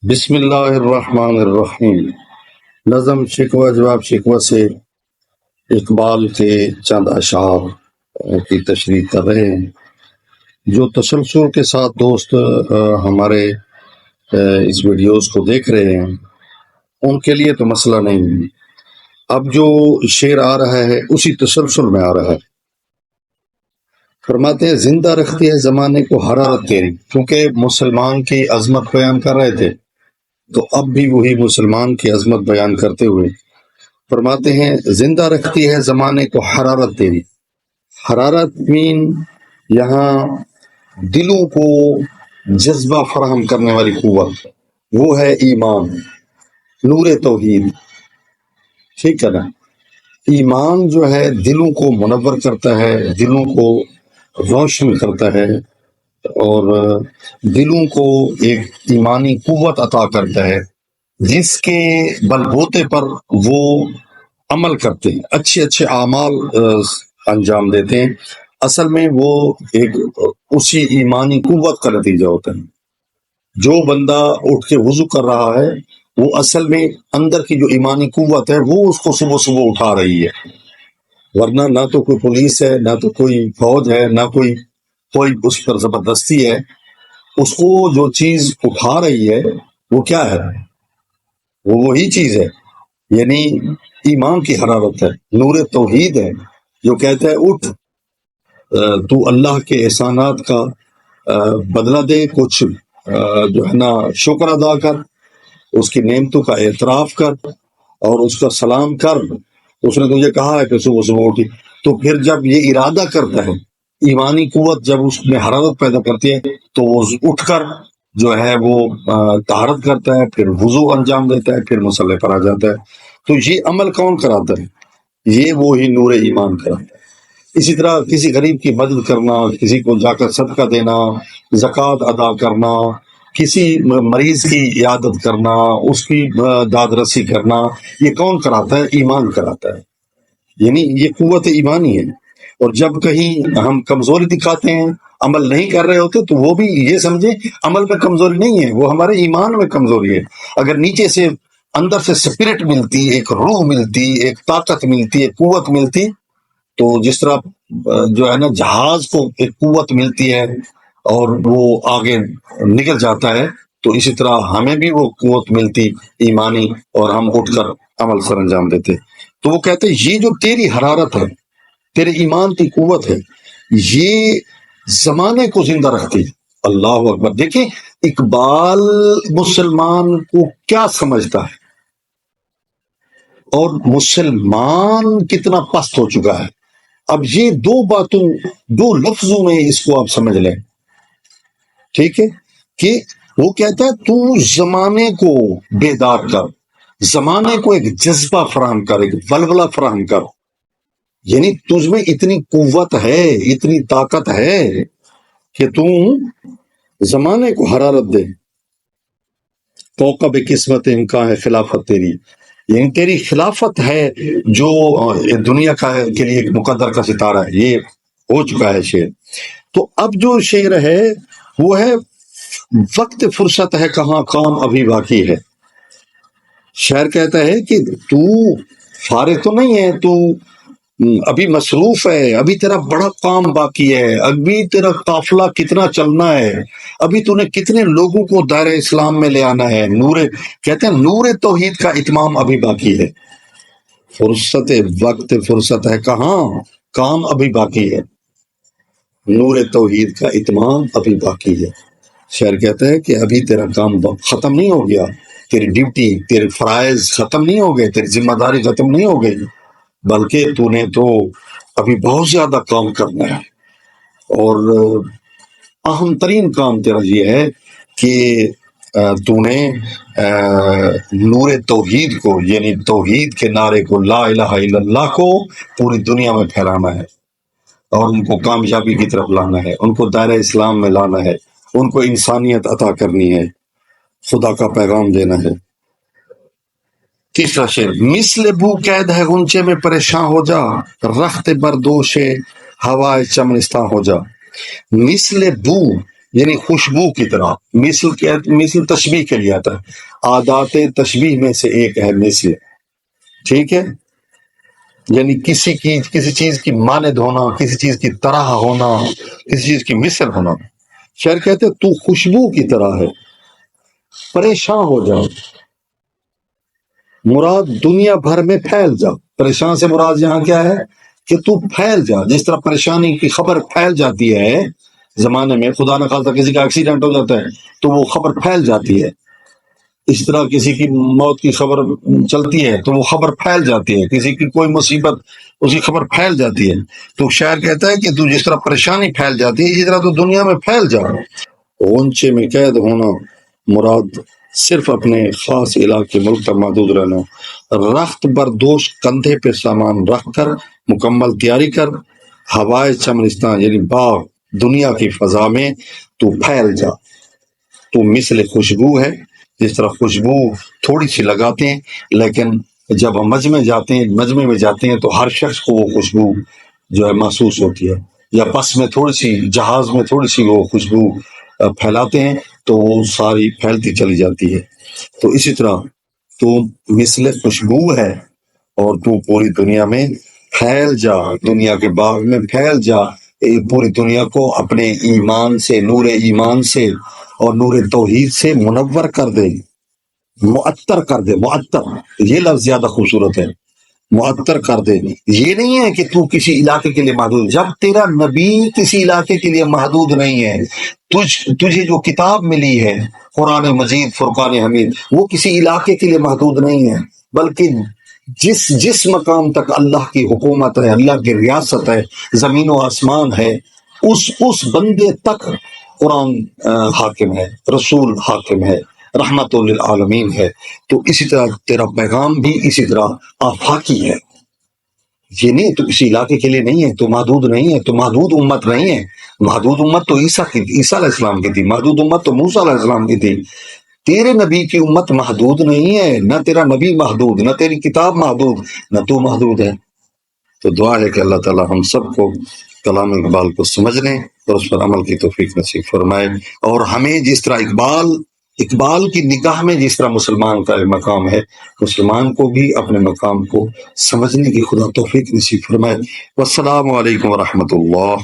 بسم اللہ الرحمن الرحیم۔ نظم شکوہ جواب شکوہ سے اقبال کے چند اشعار کی تشریح کر رہے ہیں۔ جو تسلسل کے ساتھ دوست ہمارے اس ویڈیوز کو دیکھ رہے ہیں ان کے لیے تو مسئلہ نہیں ہے۔ اب جو شعر آ رہا ہے اسی تسلسل میں آ رہا ہے۔ فرماتے ہیں زندہ رکھتی ہے زمانے کو حرارت تیری، کیونکہ مسلمان کی عظمت بیان کر رہے تھے تو اب بھی وہی مسلمان کی عظمت بیان کرتے ہوئے فرماتے ہیں زندہ رکھتی ہے زمانے کو حرارت تیری۔ حرارت مین یہاں دلوں کو جذبہ فراہم کرنے والی قوت، وہ ہے ایمان، نور توحید۔ ٹھیک ہے نا؟ ایمان جو ہے دلوں کو منور کرتا ہے، دلوں کو روشن کرتا ہے اور دلوں کو ایک ایمانی قوت عطا کرتا ہے جس کے بل بوتے پر وہ عمل کرتے ہیں، اچھے اچھے اعمال انجام دیتے ہیں۔ اصل میں وہ ایک اسی ایمانی قوت کا نتیجہ ہوتا ہے۔ جو بندہ اٹھ کے وضو کر رہا ہے وہ اصل میں اندر کی جو ایمانی قوت ہے وہ اس کو صبح صبح اٹھا رہی ہے، ورنہ نہ تو کوئی پولیس ہے، نہ تو کوئی فوج ہے، نہ کوئی اس پر زبردستی ہے۔ اس کو جو چیز اٹھا رہی ہے وہ کیا ہے؟ وہ وہی چیز ہے، یعنی ایمان کی حرارت ہے، نور توحید ہے جو کہتا ہے اٹھ، تو اللہ کے احسانات کا بدلہ دے، کچھ جو ہے نا شکر ادا کر، اس کی نعمتوں کا اعتراف کر اور اس کا سلام کر۔ اس نے تجھے کہا ہے کہ صبح صبح اٹھی، تو پھر جب یہ ارادہ کرتا ہے، ایمانی قوت جب اس میں حرارت پیدا کرتی ہے تو وہ اٹھ کر جو ہے وہ طہارت کرتا ہے، پھر وضو انجام دیتا ہے، پھر مصلی پر آ جاتا ہے۔ تو یہ عمل کون کراتا ہے؟ یہ وہی نور ایمان کراتا ہے۔ اسی طرح کسی غریب کی مدد کرنا، کسی کو جا کر صدقہ دینا، زکوٰۃ ادا کرنا، کسی مریض کی عیادت کرنا، اس کی داد رسی کرنا، یہ کون کراتا ہے؟ ایمان کراتا ہے، یعنی یہ قوت ایمانی ہے۔ اور جب کہیں ہم کمزوری دکھاتے ہیں، عمل نہیں کر رہے ہوتے، تو وہ بھی یہ سمجھے عمل میں کمزوری نہیں ہے، وہ ہمارے ایمان میں کمزوری ہے۔ اگر نیچے سے اندر سے سپرٹ ملتی، ایک روح ملتی، ایک طاقت ملتی، ایک قوت ملتی، تو جس طرح جو ہے نا جہاز کو ایک قوت ملتی ہے اور وہ آگے نکل جاتا ہے، تو اسی طرح ہمیں بھی وہ قوت ملتی ایمانی اور ہم اٹھ کر عمل سر انجام دیتے۔ تو وہ کہتے ہیں یہ جو تیری حرارت ہے، تیرے ایمان کی قوت ہے، یہ زمانے کو زندہ رکھتی ہے۔ اللہ اکبر! دیکھیں اقبال مسلمان کو کیا سمجھتا ہے اور مسلمان کتنا پست ہو چکا ہے۔ اب یہ دو باتوں، دو لفظوں میں اس کو آپ سمجھ لیں، ٹھیک ہے؟ کہ وہ کہتا ہے تو زمانے کو بیدار کر، زمانے کو ایک جذبہ فراہم کر، ایک ولولہ فراہم کر، یعنی تجھ میں اتنی قوت ہے، اتنی طاقت ہے کہ تم زمانے کو حرارت دے۔ کوکب قسمت امکان ہے خلافت تیری، یعنی تیری خلافت ہے جو دنیا کا کے لیے ایک مقدر کا ستارہ ہے۔ یہ ہو چکا ہے شعر۔ تو اب جو شعر ہے وہ ہے وقت فرصت ہے کہاں کام ابھی باقی ہے۔ شاعر کہتا ہے کہ تو فارغ تو نہیں ہے، تو ابھی مصروف ہے، ابھی تیرا بڑا کام باقی ہے، ابھی تیرا قافلہ کتنا چلنا ہے، ابھی تو نے کتنے لوگوں کو دائرہ اسلام میں لے آنا ہے۔ کہتے ہیں نور توحید کا اتمام ابھی باقی ہے۔ وقت فرصت ہے کہاں کام ابھی باقی ہے، نور توحید کا اتمام ابھی باقی ہے۔ شاعر کہتا ہے کہ ابھی تیرا کام ختم نہیں ہو گیا، تیری ڈیوٹی، تیرے فرائض ختم نہیں ہو گئے، تیری ذمہ داری ختم نہیں ہو گئی، بلکہ تو نے تو ابھی بہت زیادہ کام کرنا ہے۔ اور اہم ترین کام تیرا یہ ہے کہ تو نے نور توحید کو، یعنی توحید کے نعرے کو، لا الہ الا اللہ کو پوری دنیا میں پھیلانا ہے اور ان کو کامیابی کی طرف لانا ہے، ان کو دائرہ اسلام میں لانا ہے، ان کو انسانیت عطا کرنی ہے، خدا کا پیغام دینا ہے۔ تیسرا شعر، مثل بو قید ہے غنچے میں پریشان ہو جا، رخت بردوش ہوائے چمنستاں ہو جا۔ مثل بو یعنی خوشبو کی طرح. مثل تشبیہ کے لیے آتا ہے. عادات تشبیہ میں سے ایک ہے مثل. ٹھیک ہے، یعنی کسی چیز کی مانند ہونا، کسی چیز کی طرح ہونا، کسی چیز کی مثل ہونا. شاعر کہتے تو خوشبو کی طرح ہے، پریشان ہو جاؤ، مراد دنیا بھر میں پھیل جا. پریشان سے مراد یہاں کیا ہے کہ تو پھیل جا. جس طرح پریشانی کی خبر پھیل جاتی ہے زمانے میں، خدا نہ خواستہ کسی کا ایکسیڈنٹ ہو جاتا ہے تو وہ خبر پھیل جاتی ہے. اس طرح کسی کی موت کی خبر چلتی ہے تو وہ خبر پھیل جاتی ہے. کسی کی کوئی مصیبت، اس کی خبر پھیل جاتی ہے. تو شاعر کہتا ہے کہ تو جس طرح پریشانی پھیل جاتی ہے، اسی طرح تو دنیا میں پھیل جا. غنچے میں قید ہونا مراد صرف اپنے خاص علاقے ملک تک محدود رہنا. رخت بردوش کندھے پہ سامان رکھ کر مکمل تیاری کر. ہوائے چمنستان یعنی باغ دنیا کی فضا میں تو پھیل جا. تو مثل خوشبو ہے. جس طرح خوشبو تھوڑی سی لگاتے ہیں، لیکن جب ہم مجمع میں جاتے ہیں تو ہر شخص کو وہ خوشبو جو ہے محسوس ہوتی ہے. یا بس میں تھوڑی سی، جہاز میں تھوڑی سی وہ خوشبو پھیلاتے ہیں تو وہ ساری پھیلتی چلی جاتی ہے. تو اسی طرح تو مثل خوشبو ہے اور تو پوری دنیا میں پھیل جا، دنیا کے باغ میں پھیل جا. پوری دنیا کو اپنے ایمان سے، نور ایمان سے اور نور توحید سے منور کر دے، معطر کر دے. معطر یہ لفظ زیادہ خوبصورت ہے. معطر کر دے. یہ نہیں ہے کہ تو کسی علاقے کے لیے محدود. جب تیرا نبی کسی علاقے کے لیے محدود نہیں ہے، تجھے جو کتاب ملی ہے قرآن مجید، فرقان حمید، وہ کسی علاقے کے لیے محدود نہیں ہے، بلکہ جس مقام تک اللہ کی حکومت ہے، اللہ کی ریاست ہے، زمین و آسمان ہے، اس بندے تک قرآن حاکم ہے، رسول حاکم ہے، رحمت للعالمین ہے. تو اسی طرح تیرا پیغام بھی اسی طرح آفاقی ہے. یہ نہیں تو کسی علاقے کے لیے نہیں ہے، تو محدود نہیں ہے، تو محدود امت نہیں ہے. محدود امت تو عیسیٰ علیہ السلام کی تھی، محدود امت تو موسیٰ علیہ السلام کی تھی. تیرے نبی کی امت محدود نہیں ہے. نہ تیرا نبی محدود، نہ تیری کتاب محدود، نہ تو محدود ہے. تو دعا ہے کہ اللہ تعالی ہم سب کو کلام اقبال کو سمجھنے اور اس پر عمل کی توفیق نصیب فرمائے، اور ہمیں جس طرح اقبال کی نگاہ میں جس طرح مسلمان کا مقام ہے، مسلمان کو بھی اپنے مقام کو سمجھنے کی خدا توفیق نصیب فرمائے. والسلام علیکم ورحمۃ اللہ.